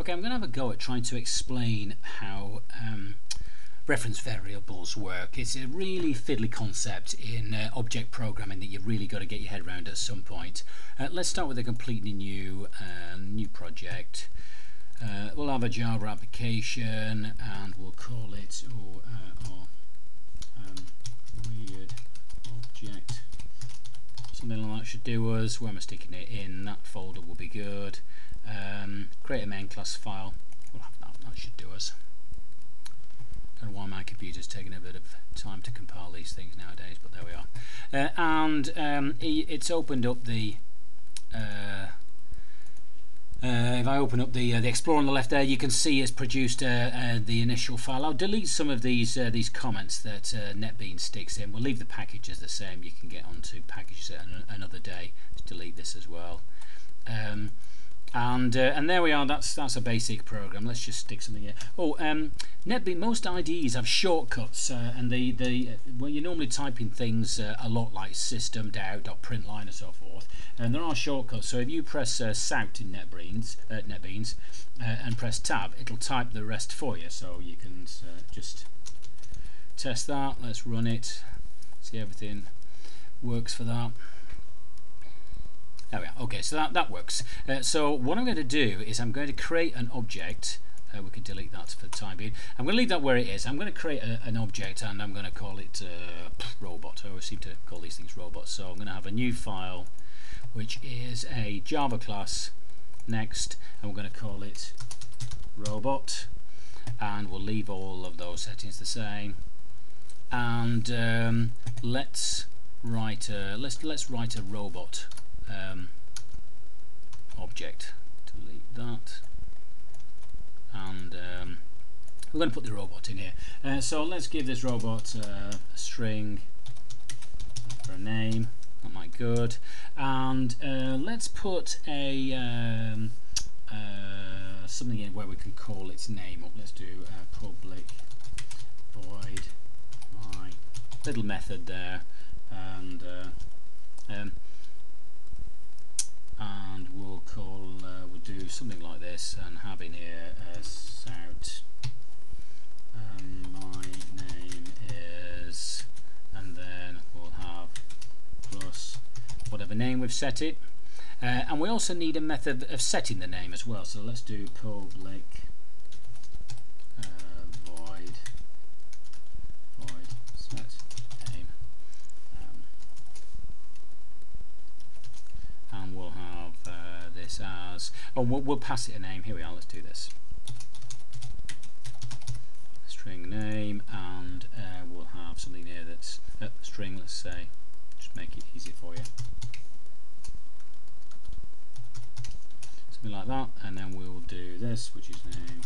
Okay, I'm going to have a go at trying to explain how reference variables work. It's a really fiddly concept in object programming that you've really got to get your head around at some point. Let's start with a completely new project. We'll have a Java application and we'll call it weird object. Something like that should do us. Where am I sticking it in? That folder will be good. Create a main class file. We'll have that. That should do us. Don't know why my computer's taking a bit of time to compile these things nowadays, but there we are. It's opened up the. If I open up the Explorer on the left there, you can see it's produced the initial file. I'll delete some of these comments that NetBeans sticks in. We'll leave the packages the same. You can get onto packages another day. Let's delete this as well. And there we are. That's a basic program. Let's just stick something here. NetBeans, most IDEs have shortcuts, and well, you're normally typing things a lot like system.out.println and so forth, and there are shortcuts. So if you press Shout in NetBeans and press Tab, it'll type the rest for you. So you can just test that. Let's run it. See everything works for that. There we are. Okay, so that works. So what I'm going to do is I'm going to create an object. We can delete that for the time being. I'm going to leave that where it is. I'm going to create an object and I'm going to call it robot. I always seem to call these things robots. So I'm going to have a new file which is a Java class. Next, and we're going to call it robot, and we'll leave all of those settings the same. And let's write a robot object. Delete that, and we're going to put the robot in here. So let's give this robot a string for a name. That might be good. And let's put a something in where we can call its name up. Let's do public void my little method there, and we'll do something like this and have in here shout my name is, and then we'll have plus whatever name we've set it, and we also need a method of setting the name as well. So let's do public void set name, and we'll have this as, we'll pass it a name. Here we are. Let's do this. String name, and we'll have something here that's string. Let's say, just make it easy for you. Something like that, and then we'll do this, which is name.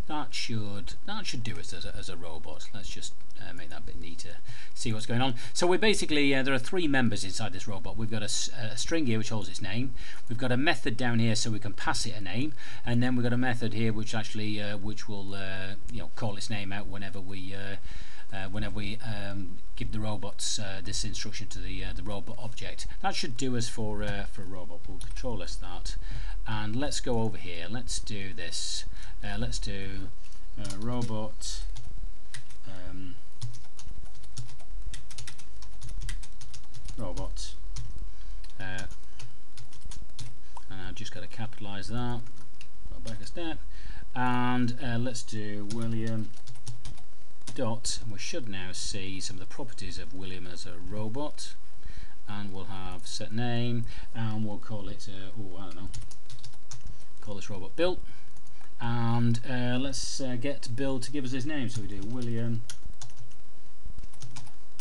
That should do us as a robot. Let's just make that a bit neater. See what's going on. So we're basically there are three members inside this robot. We've got a string here which holds its name. We've got a method down here so we can pass it a name, and then we've got a method here which actually which will call its name out whenever we give the robots this instruction to the robot object. That should do us for a robot. We'll control S that, and let's go over here. Let's do this. Let's do robot robot, and I've just got to capitalize that. Go back a step, and let's do William dot, and we should now see some of the properties of William as a robot, and we'll have set name, and we'll call it I don't know, call this robot Bill, and let's get Bill to give us his name. So we do William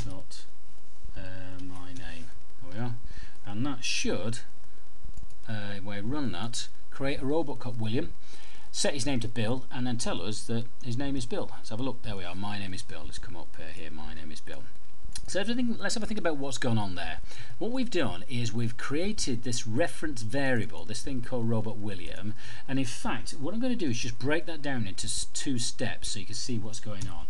dot my name. There we are, and that should, if we run that, create a robot called William, set his name to Bill, and then tell us that his name is Bill. Let's have a look. There we are. My name is Bill. Let's come up here. My name is Bill. So let's have a think about what's going on there. What we've done is we've created this reference variable, this thing called robot William, and in fact what I'm going to do is just break that down into two steps so you can see what's going on.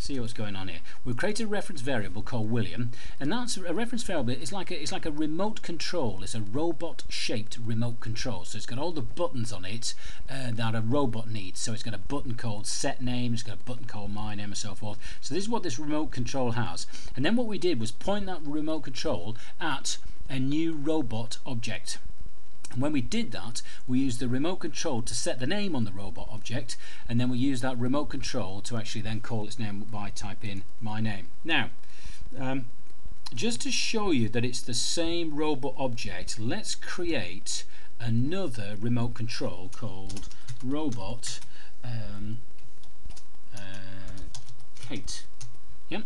See what's going on here. We've created a reference variable called William, and that's a reference variable. It's like a remote control. It's a robot-shaped remote control. So it's got all the buttons on it that a robot needs. So it's got a button called set name. It's got a button called my name, and so forth. So this is what this remote control has. And then what we did was point that remote control at a new robot object. And when we did that, we used the remote control to set the name on the robot object, and then we used that remote control to actually then call its name by typing my name. Now, just to show you that it's the same robot object, let's create another remote control called robot Kate. Yep.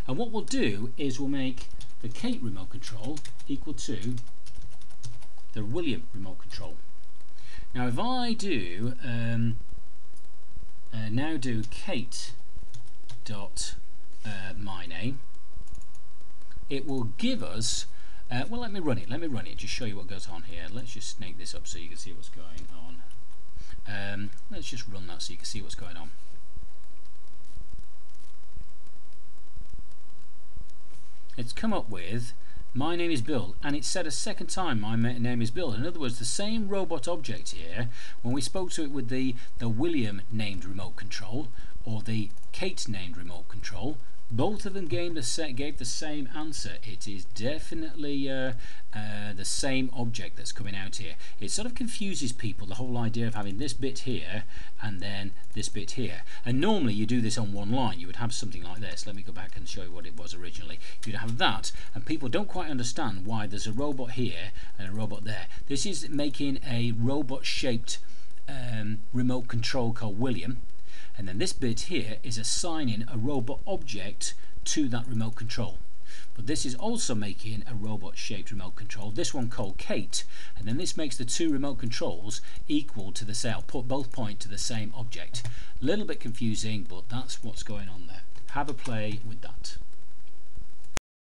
And what we'll do is we'll make the Kate remote control equal to the William remote control. Now if I do now do Kate dot my name, it will give us well, let me run it just show you what goes on here. Let's just snake this up so you can see what's going on. Let's just run that so you can see what's going on. It's come up with my name is Bill, and it said a second time my name is Bill. In other words, the same robot object here, when we spoke to it with the William named remote control or the Kate named remote control, both of them gave the same answer. It is definitely the same object that's coming out here. It sort of confuses people, the whole idea of having this bit here and then this bit here. And normally you do this on one line. You would have something like this. Let me go back and show you what it was originally. You'd have that, and people don't quite understand why there's a robot here and a robot there. This is making a robot-shaped remote control called William. And then this bit here is assigning a robot object to that remote control. But this is also making a robot-shaped remote control, this one called Kate, and then this makes the two remote controls equal to the same, both point to the same object. A little bit confusing, but that's what's going on there. Have a play with that.